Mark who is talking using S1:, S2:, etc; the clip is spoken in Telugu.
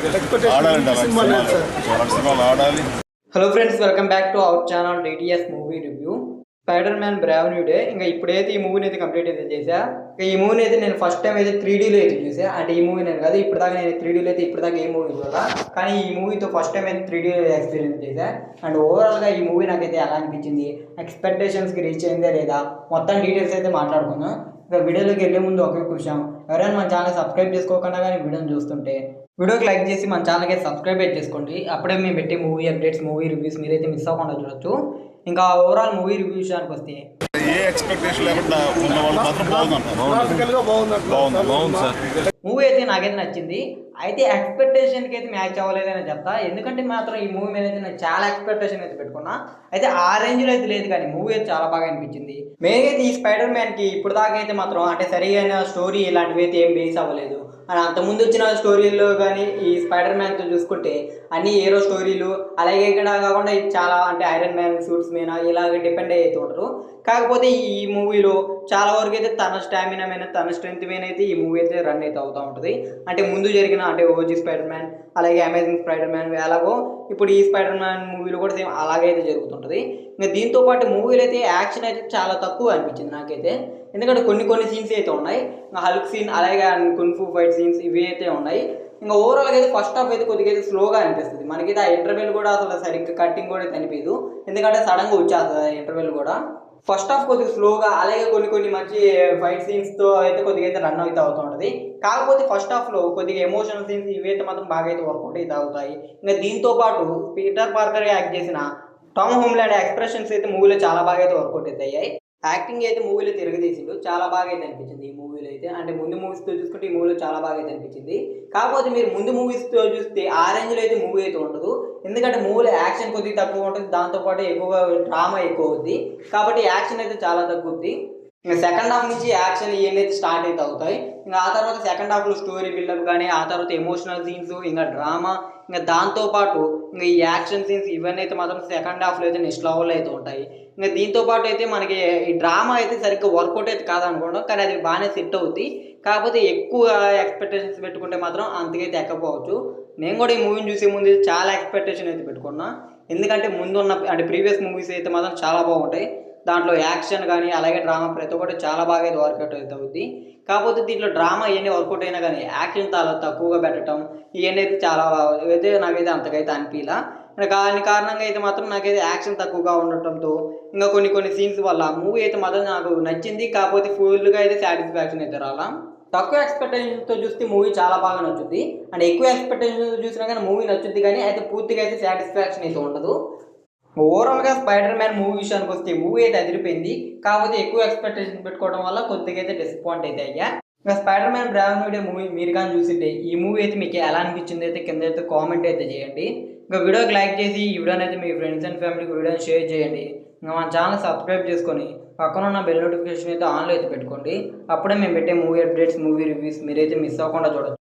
S1: Hello friends, welcome back to our channel DTS movie review. Spider man brand new day. ఇంకా ఇప్పుడైతే ఈ మూవీని అయితే కంప్లీట్ అయితే చేశా. ఈ మూవీని అయితే నేను ఫస్ట్ టైం అయితే 3Dలో అయితే చూసా. అంటే ఈ మూవీ నేను కాదు, ఇప్పటిదాకా నేను 3Dలో అయితే ఇప్పటిదాకా ఏ మూవీ చూడాల, కానీ ఈ మూవీతో ఫస్ట్ టైం అయితే 3Dలో ఎక్స్పీరియన్స్ చేశా. అండ్ ఓవరాల్గా ఈ మూవీ నాకైతే ఎలా అనిపించింది, ఎక్స్పెక్టేషన్స్కి రీచ్ అయిందే లేదా, మొత్తం డీటెయిల్స్ అయితే మాట్లాడుకుందాం. ఇంకా వీడియోలోకి వెళ్ళే ముందు ఒకే విషయం, ఎవరైనా మన ఛానల్ సబ్స్క్రైబ్ చేసుకోకుండా కానీ వీడియోని చూస్తుంటే వీడియోకి లైక్ చేసి మన ఛానల్కి సబ్స్క్రైబ్ చేసుకోండి. అప్పుడే మేము పెట్టే మూవీ అప్డేట్స్, మూవీ రివ్యూస్ మీరైతే మిస్ అవ్వకుండా చూడొచ్చు. ఇంకా ఓవరాల్ మూవీ రివ్యూ విషయానికి వస్తే మూవీ అయితే నాకైతే నచ్చింది. అయితే ఎక్స్పెక్టేషన్కి అయితే మ్యాచ్ అవ్వలేదని చెప్తా. ఎందుకంటే మాత్రం ఈ మూవీ మీద అయితే నేను చాలా ఎక్స్పెక్టేషన్ అయితే పెట్టుకున్నా. అయితే ఆ రేంజ్లో అయితే లేదు, కానీ మూవీ అయితే చాలా బాగా అనిపించింది. మెయిన్గా అయితే ఈ స్పైడర్ మ్యాన్కి ఇప్పుడు దాకా అయితే మాత్రం అంటే సరైన స్టోరీ ఇలాంటివి అయితే ఏం బేస్ అవ్వలేదు. అండ్ అంతకుముందు వచ్చిన స్టోరీల్లో కానీ ఈ స్పైడర్ మ్యాన్తో చూసుకుంటే అన్ని హీరో స్టోరీలు, అలాగే ఇక్కడ కాకుండా చాలా అంటే ఐరన్ మ్యాన్ సూట్స్ మీద ఇలాగ డిపెండ్ అయితే ఉంటారు. కాకపోతే ఈ మూవీలో చాలా వరకు అయితే తన స్టామినా మీద, తన స్ట్రెంత్ మీద అయితే ఈ మూవీ అయితే రన్ అయితే అవుతూ ఉంటుంది. అంటే ముందు జరిగిన అంటే ఓజీ స్పైడర్ మ్యాన్, అలాగే అమేజింగ్ స్పైడర్ మ్యాన్ ఎలాగో ఇప్పుడు ఈ స్పైడర్ మ్యాన్ మూవీలో కూడా సేమ్ అలాగైతే జరుగుతుంటుంది. ఇంకా దీంతో పాటు మూవీలో అయితే యాక్షన్ అయితే చాలా తక్కువ అనిపించింది నాకైతే. ఎందుకంటే కొన్ని సీన్స్ అయితే ఉన్నాయి, హల్క్ సీన్ అలాగే కున్ఫు ఫైట్ సీన్స్ ఇవి అయితే ఉన్నాయి. ఇంకా ఓవరాల్గా అయితే ఫస్ట్ హాఫ్ అయితే కొద్దిగా అయితే స్లోగా అనిపిస్తుంది మనకైతే. ఆ ఇంటర్వెల్ కూడా అసలు సరిగ్గా కట్టింగ్ కూడా అనిపించదు, ఎందుకంటే సడన్గా వచ్చేస్తుంది ఆ ఇంటర్వెల్ కూడా. ఫస్ట్ హాఫ్ కొద్దిగా స్లోగా, అలాగే కొన్ని మంచి ఫైట్ సీన్స్తో అయితే కొద్దిగా అయితే రన్ అయితే అవుతూ ఉంటుంది. కాకపోతే ఫస్ట్ హాఫ్లో కొద్దిగా ఎమోషనల్ సీన్స్ ఇవి అయితే మాత్రం బాగా అయితే వర్కౌట్ అయితే అవుతాయి. ఇంకా దీంతో పాటు పీటర్ పార్కర్ యాక్ట్ చేసిన టామ్ హోమ్లాండ్ ఎక్స్ప్రెషన్స్ అయితే మూవీలో చాలా బాగా అయితే వర్కౌట్ అయితే అయ్యాయి. యాక్టింగ్ అయితే మూవీలో తిరగదీసిండు, చాలా బాగా అయితే అనిపించింది ఈ మూవీలో అయితే. అంటే ముందు మూవీస్తో చూసుకుంటే ఈ మూవీలో చాలా బాగా అయితే అనిపించింది. కాకపోతే మీరు ముందు మూవీస్తో చూస్తే ఆ రేంజ్లో అయితే మూవీ అయితే ఉండదు. ఎందుకంటే మూవీలో యాక్షన్ కొద్దిగా తక్కువ ఉంటుంది, దాంతోపాటు ఎక్కువగా డ్రామా ఎక్కువ అవుద్ది. కాబట్టి యాక్షన్ అయితే చాలా తగ్గుద్ది. ఇంకా సెకండ్ హాఫ్ నుంచి యాక్షన్ ఇవన్నీ అయితే స్టార్ట్ అయితే అవుతాయి. ఇంకా ఆ తర్వాత సెకండ్ హాఫ్లో స్టోరీ బిల్డప్ కానీ, ఆ తర్వాత ఎమోషనల్ సీన్స్, ఇంకా డ్రామా, ఇంకా దాంతోపాటు ఇంకా ఈ యాక్షన్ సీన్స్ ఇవన్నీ అయితే మాత్రం సెకండ్ హాఫ్లో అయితే నెక్స్ట్ లెవెల్లో అయితే ఉంటాయి. ఇంకా దీంతోపాటు అయితే మనకి ఈ డ్రామా అయితే సరిగ్గా వర్కౌట్ అయితే కాదనుకోవడం, కానీ అది బాగానే సెట్ అవుద్ది. కాకపోతే ఎక్కువ ఎక్స్పెక్టేషన్స్ పెట్టుకుంటే మాత్రం అంతకైతే ఎక్కపోవచ్చు. నేను కూడా ఈ మూవీని చూసే ముందు చాలా ఎక్స్పెక్టేషన్ అయితే పెట్టుకున్నా. ఎందుకంటే ముందున్న అంటే ప్రీవియస్ మూవీస్ అయితే మాత్రం చాలా బాగుంటాయి. దాంట్లో యాక్షన్ కానీ, అలాగే డ్రామా ప్రతి ఒక్కటి చాలా బాగా అయితే వర్కౌట్ అయితే అవుద్ది. కాకపోతే దీంట్లో డ్రామా ఇవన్నీ వర్కౌట్ అయినా కానీ యాక్షన్ చాలా తక్కువగా పెట్టడం ఇవన్నీ అయితే చాలా అయితే నాకైతే అంతకైతే అనిపించలా. దాని కారణంగా అయితే మాత్రం నాకైతే యాక్షన్ తక్కువగా ఉండటంతో ఇంకా కొన్ని సీన్స్ వల్ల మూవీ అయితే మాత్రం నాకు నచ్చింది. కాకపోతే ఫుల్గా అయితే సాటిస్ఫాక్షన్ అయితే రాలా. తక్కువ ఎక్స్పెక్టేషన్తో చూస్తే మూవీ చాలా బాగా నచ్చుద్ది, అండ్ ఎక్కువ ఎక్స్పెక్టేషన్తో చూసినా కానీ మూవీ నచ్చుద్ది, కానీ అయితే పూర్తిగా అయితే సాటిస్ఫాక్షన్ అయితే ఉండదు. ఓవరాల్గా స్పైడర్ మ్యాన్ మూవీ విషయానికి వస్తే మూవీ అయితే అదిరిపోయింది. కాకపోతే ఎక్కువ ఎక్స్పెక్టేషన్ పెట్టుకోవడం వల్ల కొద్దిగా అయితే డిసప్పాయింట్ అయితే అయ్యా. ఇంకా spider man brand new day movie మీరు కానీ చూసింటే ఈ మూవీ అయితే మీకు ఎలా అనిపించింది అయితే కింద అయితే కామెంట్ అయితే చేయండి. ఇంకా వీడియోకి లైక్ చేసి ఈ వీడియోని అయితే మీ ఫ్రెండ్స్ అండ్ ఫ్యామిలీకి వీడియోని షేర్ చేయండి. ఇంకా మన ఛానల్ సబ్స్క్రైబ్ చేసుకొని పక్కన ఉన్న బెల్ నోటిఫికేషన్ అయితే ఆన్లో అయితే పెట్టుకోండి. అప్పుడే మేము పెట్టే మూవీ అప్డేట్స్, మూవీ రివ్యూస్ మీరైతే మిస్ అవ్వకుండా చూడొచ్చు.